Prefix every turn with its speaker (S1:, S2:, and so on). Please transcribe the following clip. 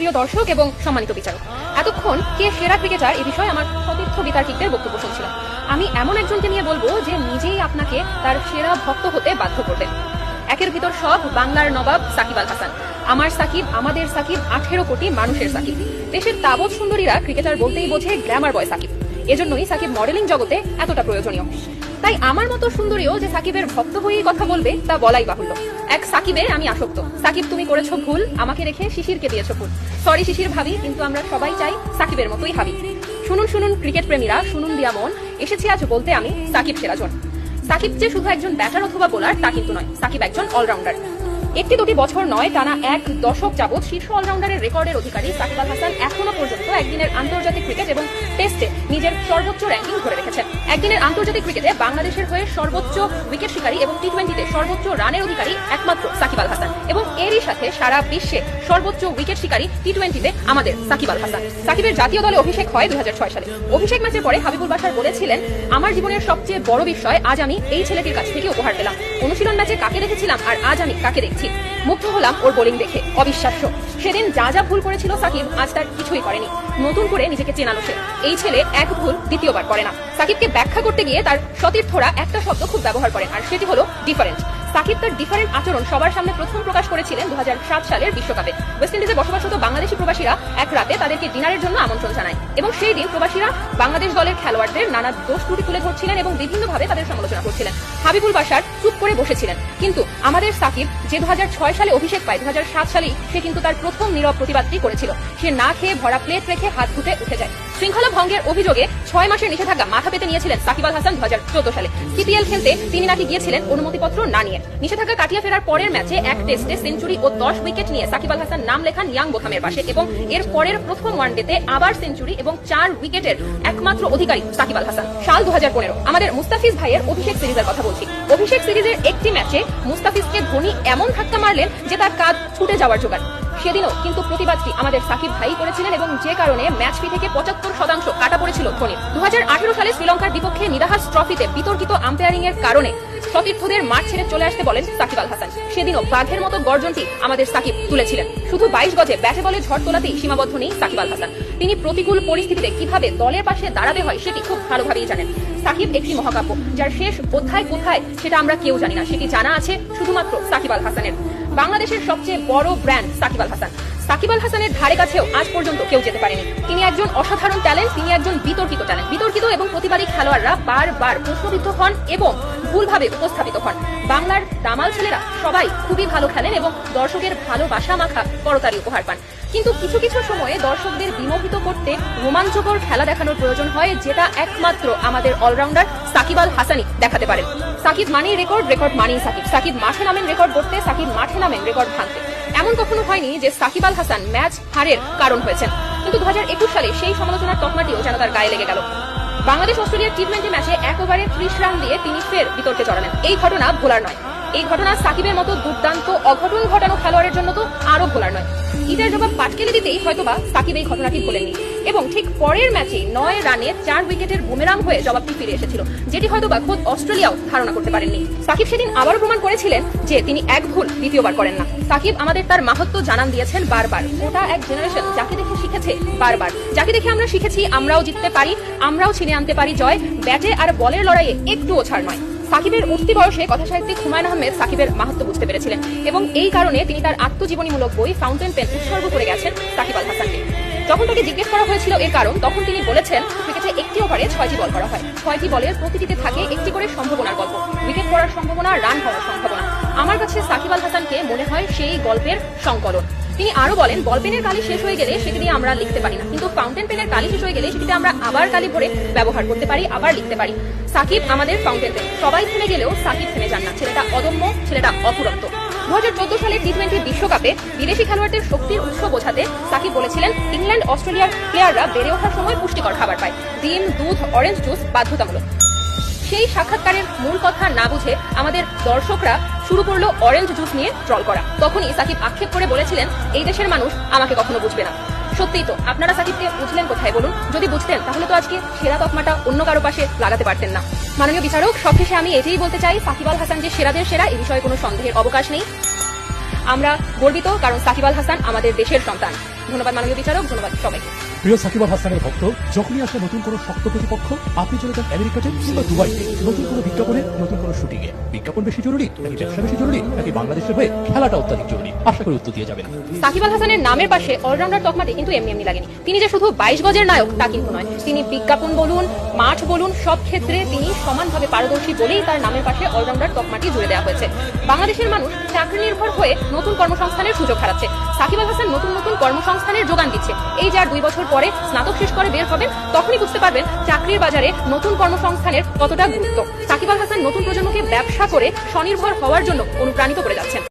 S1: প্রিয় দর্শক এবং সম্মানিত বিচারক, এতক্ষণ কে সেরা ক্রিকেটার এ বিষয়ে আমার সতীর্থ বিতার্কিকদের বক্তব্য শুনছিলাম। আমি এমন একজনকে নিয়ে বলবো যে নিজেই আপনাকে তার সেরা ভক্ত হতে বাধ্য করবেন। একের ভিতর সব, বাংলার নবাব সাকিব আল হাসান। আমার সাকিব, আমাদের সাকিব, 18 কোটি মানুষের সাকিব। দেশের তাবৎ সুন্দরীরা ক্রিকেটার বলতেই বোঝে গ্ল্যামার বয় সাকিব। এজন্যই সাকিব মডেলিং জগতে এতটা প্রয়োজনীয়। তাই আমার মতো সুন্দরীও যে সাকিবের ভক্ত হয়েই কথা বলবে তা বলাই বাহুল্য। এক সাকিবে আমি আসক্ত। সাকিব, তুমি করেছো ভুল, আমাকে রেখে শিশিরকে দিয়েছো ফুল। সরি শিশির ভাবি, কিন্তু আমরা সবাই চাই সাকিবের মতোই ভাবি। শুনুন শুনুন ক্রিকেট প্রেমীরা, শুনুন দিয়া মন, এসেছি আজ বলতে আমি সাকিব সেরাজন। সাকিব যে শুধু একজন ব্যাটার অথবা বোলার তা কিন্তু নয়, সাকিব একজন অলরাউন্ডার। একটি দুটি বছর নয়, টানা এক দশক যাবৎ শীর্ষ অলরাউন্ডারের রেকর্ডের অধিকারী সাকিব আল হাসান এখনো পর্যন্ত একদিনের আন্তর্জাতিক ক্রিকেট এবং টেস্টে নিজের সর্বোচ্চ র্যাঙ্কিং ধরে রেখেছেন। একদিনের আন্তর্জাতিক ক্রিকেটে বাংলাদেশের হয়ে সর্বোচ্চ উইকেট শিকারী এবং টি-20তে সর্বোচ্চ রানের অধিকারী একমাত্র সাকিব আল হাসান, এবং এরই সাথে সারা বিশ্বে সর্বোচ্চ উইকেট শিকারী টি-20তে আমাদের সাকিব আল হাসান। সাকিবের জাতীয় দলে অভিষেক হয় 2006 সালে। অভিষেক ম্যাচের পরে হাবিবুল বাশার বলেছিলেন, আমার জীবনের সবচেয়ে বড় বিষয় আজ আমি এই ছেলেটির কাছ থেকে উপহার পেলাম। অনুশীলন ম্যাচে কাকে দেখেছিলাম আর আজ আমি কাকে দেখছি। মুগ্ধ হলাম ওর বোলিং দেখে, অবিশ্বাস্য। সেদিন যা যা ভুল করেছিল সাকিব, আজ তার কিছুই করেনি। নতুন করে নিজেকে চেনালো সে। এই ছেলে এক ভুল দ্বিতীয়বার করে না। সাকিবকে ব্যাখ্যা করতে গিয়ে তার সতীর্থরা একটা শব্দ খুব ব্যবহার করেন, আর সেটি হলো ডিফারেন্ট। সাকিব তার ডিফারেন্ট আচরণ সবার সামনে প্রথম প্রকাশ করেছিলেন 2007 সালের বিশ্বকাপে। ওয়েস্ট ইন্ডিজে বসবাসরত বাংলাদেশি প্রবাসীরা এক রাতে তাদেরকে ডিনারের জন্য আমন্ত্রণ জানায়, এবং সেই দিন প্রবাসীরা বাংলাদেশ দলের খেলোয়াড়দের নানা দোষ ত্রুটি তুলে ধরছিলেন এবং বিভিন্নভাবে তাদের সমালোচনা করছিলেন। হাবিবুল বাশার চুপ করে বসেছিলেন, কিন্তু আমাদের সাকিব যে 2006 সালে অভিষেক পায়, 2007 সালেই সে কিন্তু তার প্রথম নীরব প্রতিবাদটি করেছিল। সে না খেয়ে ভরা প্লেট রেখে হাত ধুতে উঠে যায়। শৃঙ্খলা ভঙ্গের অভিযোগে 6 মাসের নিষেধাজ্ঞা মাথা পেতে নিয়েছিলেন সাকিব আল হাসান 2014 সালে। সিপিএল খেলতে তিনি নাকি গিয়েছিলেন অনুমতিপত্র না নিয়ে। নিষেধাজ্ঞা কাটিয়ে ফেরার পরের ম্যাচে এক টেস্টে সেঞ্চুরি ও 10 উইকেট নিয়ে সাকিব আল হাসান নাম লেখান ইয়াং বোথামের পাশে, এবং এর পরের প্রথম ওয়ানডেতে আবার সেঞ্চুরি এবং 4 উইকেটের একমাত্র অধিকারী সাকিব আল হাসান। সাল 2015, আমাদের মুস্তাফিজ ভাইয়ের অভিষেক সিরিজের কথা বলছি। অভিষেক সিরিজের একটি ম্যাচে মুস্তাফিজকে ধোনি এমন ধাক্কা মারলেন যে তার কাঁধ ছুটে যাওয়ার জোগাড়। সেদিনও কিন্তু প্রতিবাদটি আমাদের সাকিব ভাই করেছিলেন, এবং যে কারণে ম্যাচ ফি থেকে 75% কাটা পড়েছিল ধোনির। 2018 সালে শ্রীলঙ্কার বিপক্ষে নিদাহাস ট্রফিতে বিতর্কিত আম্পায়ারিং এর কারণে সতীর্থদের মাঠ ছেড়ে চলে আসতে বলেন সাকিব আল হাসান। সেদিনও বাঘের মতো গর্জনটি আমাদের সাকিব তুলেছিলেন। শুধু 22 গজে ব্যাটে বলে ঝড় তোলাতেই সীমাবদ্ধ নেই সাকিব আল হাসান। তিনি প্রতিকূল পরিস্থিতিতে কিভাবে দলের পাশে দাঁড়াতে হয় সেটি খুব ভালোভাবেই জানেন। সাকিব একটি মহাকাব্য, যার শেষ অধ্যায় কোথায় সেটা আমরা কেউ জানি না। সেটি জানা আছে শুধুমাত্র সাকিব আল হাসানের। বাংলাদেশের সবচেয়ে বড় ব্র্যান্ড সাকিব আল হাসান। সাকিব আল হাসানের ধারে কাছেও আজ পর্যন্ত কেউ যেতে পারেনি। তিনি একজন অসাধারণ ট্যালেন্ট, তিনি একজন বিতর্কিত ট্যালেন্ট। বিতর্কিত এবং প্রতিবাদী খেলোয়াড়রা বারবার প্রশ্নবিদ্ধ হন এবং ভুলভাবে উপস্থাপিত হন। বাংলার দামাল ছেলেরা সবাই খুবই ভালো খেলেন এবং দর্শকের ভালোবাসা মাখা করতালি উপহার পান। কিন্তু কিছু কিছু সময়ে দর্শকদের বিমোহিত করতে রোমাঞ্চকর খেলা দেখানোর প্রয়োজন হয়, যেটা একমাত্র আমাদের অলরাউন্ডার সাকিব আল হাসানই দেখাতে পারেন। সাকিব মানেই রেকর্ড, রেকর্ড মানেই সাকিব। সাকিব মাঠে নামেন রেকর্ড করতে, সাকিব মাঠে নামেন রেকর্ড ভাঙতে। এমন কখনো হয়নি যে সাকিব আল হাসান ম্যাচ হারের কারণ হয়েছেন, কিন্তু 2021 সালে সেই সমালোচনার তকমাটিও যেন তার গায়ে লেগে গেল। বাংলাদেশ অস্ট্রেলিয়ার টি-20 ম্যাচে 1 ওভারে 30 রান দিয়ে তিনি ফের বিতর্কে জড়ালেন। এই ঘটনা ভোলার নয়। এই ঘটনা সাকিবের মতো দুর্দান্ত অঘটন ঘটানো খেলোয়াড়ের জন্য তো আরো ভোলার নয়। ইটের জবাব পাটকেলে দিতেই হয়তোবা সাকিব এই ঘটনাটি ভোলেননি, এবং ঠিক পরের ম্যাচে 9 রানে 4 উইকেটের বুমেরাং হয়ে জবাবটি ফিরে এসেছিল, যেটি হয়তোবা খোদ অস্ট্রেলিয়াও ধারণা করতে পারেননি। সাকিব সেদিন আবারও প্রমাণ করেছিলেন যে তিনি এক ভুল দ্বিতীয়বার করেন না। সাকিব আমাদের তার মাহাত্ম্য জানান দিয়েছেন বারবার। ওটা এক জেনারেশন যাকে দেখে শিখেছে বারবার, যাকে দেখে আমরা শিখেছি আমরাও জিততে পারি, আমরাও ছিনিয়ে আনতে পারি জয়। ব্যাটে আর বলের লড়াইয়ে একটুও ছাড় নয়। সাকিবের উঠতি বয়সে কথাসাহিত্যিক হুমায়ুন আহমেদ সাকিবের মাহাত্ম্য বুঝতে পেরেছিলেন, এবং এই কারণে তিনি তার আত্মজীবনীমূলক বই ফাউন্টেন পেন উৎসর্গ করে গেছেন সাকিব আল হাসানকে। যখন তাকে জিজ্ঞেস করা হয়েছিল এর কারণ, তখন তিনি বলেছেন, ক্রিকেটে একটি ওভারে 6টি বল করা হয়। 6টি বলের প্রতিটিতে থাকে একটি করে সম্ভাবনার গল্প, উইকেট পড়ার সম্ভাবনা, রান হওয়ার সম্ভাবনা। আমার কাছে সাকিব আল হাসানকে মনে হয় সেই গল্পের সংকলন। তিনি আরো বলেন, বল পেনের কালি শেষ হয়ে গেলে সেটি দিয়ে আমরা লিখতে পারি না, কিন্তু ফাউন্টেন পেনের কালি শেষ হয়ে গেলে সেটিতে আমরা আবার কালি ভরে ব্যবহার করতে পারি, আবার লিখতে পারি। সাকিব আমাদের ফাউন্টেন পেন। সবাই থেমে গেলেও সাকিব থেমে যান না। ছেলেটা অদম্য, ছেলেটা অফুরন্ত। 2014 সালে টি-20 বিশ্বকাপে বিদেশি খেলোয়াড়দের শক্তির উৎস বোঝাতে সাকিব বলেছিলেন, ইংল্যান্ড অস্ট্রেলিয়ার প্লেয়াররা বেড়ে ওঠার সময় পুষ্টিকর খাবার পায়, ডিম, দুধ, অরেঞ্জ জুস বাধ্যতামূলক। সেই সাক্ষাৎকারের মূল কথা না বুঝে আমাদের দর্শকরা শুরু করলো অরেঞ্জ জুস নিয়ে ট্রল করা। তখনই সাকিব আক্ষেপ করে বলেছিলেন, এই দেশের মানুষ আমাকে কখনো বুঝবে না। সত্যিই তো, আপনারা সাকিবকে বুঝলেন কোথায় বলুন? যদি বুঝতেন তাহলে তো আজকে সেরা তকমাটা অন্য কারো পাশে লাগাতে পারতেন না। মাননীয় বিচারক, সবশেষে আমি এটাই বলতে চাই, সাকিব আল হাসান যে সেরাদের সেরা এ বিষয়ে কোনো সন্দেহের অবকাশ নেই। আমরা গর্বিত, কারণ সাকিব আল হাসান আমাদের দেশের সন্তান। ধন্যবাদ মাননীয় বিচারক, ধন্যবাদ সবাই।
S2: প্রিয় সাকিব আল হাসানের ভক্ত, যখনই আসে নতুন কোনো শক্ত প্রতিপক্ষ, আপনি চলে যান আমেরিকাতে কিংবা দুবাইতে নতুন কোনো বিজ্ঞাপনে, নতুন কোনো শুটিংয়ে। বিজ্ঞাপন বেশি জরুরি নাকি ব্যবসা বেশি জরুরি নাকি বাংলাদেশের হয়ে খেলাটা অত্যাধিক জরুরি? আশা করি উত্তর দিয়ে যাবেন।
S1: সাকিব আল হাসানের নামের পাশে অলরাউন্ডার তকমাটি কিন্তু এমনি এমনি লাগেনি। তিনি যে শুধু 22 গজের নায়ক তা কিন্তু নয়। তিনি বিজ্ঞাপন বলুন, মাঠ বলুন, সব ক্ষেত্রে তিনি সমানভাবে পারদর্শী বলেই তার নামের পাশে অলরাউন্ডার তকমাটি জুড়ে দেওয়া হয়েছে। বাংলাদেশের মানুষ চাকরি নির্ভর হয়ে নতুন কর্মসংস্থানের সুযোগ হারাচ্ছে। সাকিব আল হাসান নতুন নতুন কর্মসংস্থানের যোগান দিচ্ছে। এই যে আর 2 বছর পরে স্নাতক শেষ করে বের হবেন, তখনই বুঝতে পারবেন চাকরির বাজারে নতুন কর্মসংস্থানের কতটা গুরুত্ব। সাকিব আল হাসান নতুন প্রজন্মকে ব্যবসা করে স্বনির্ভর হওয়ার জন্য অনুপ্রাণিত করে যাচ্ছেন।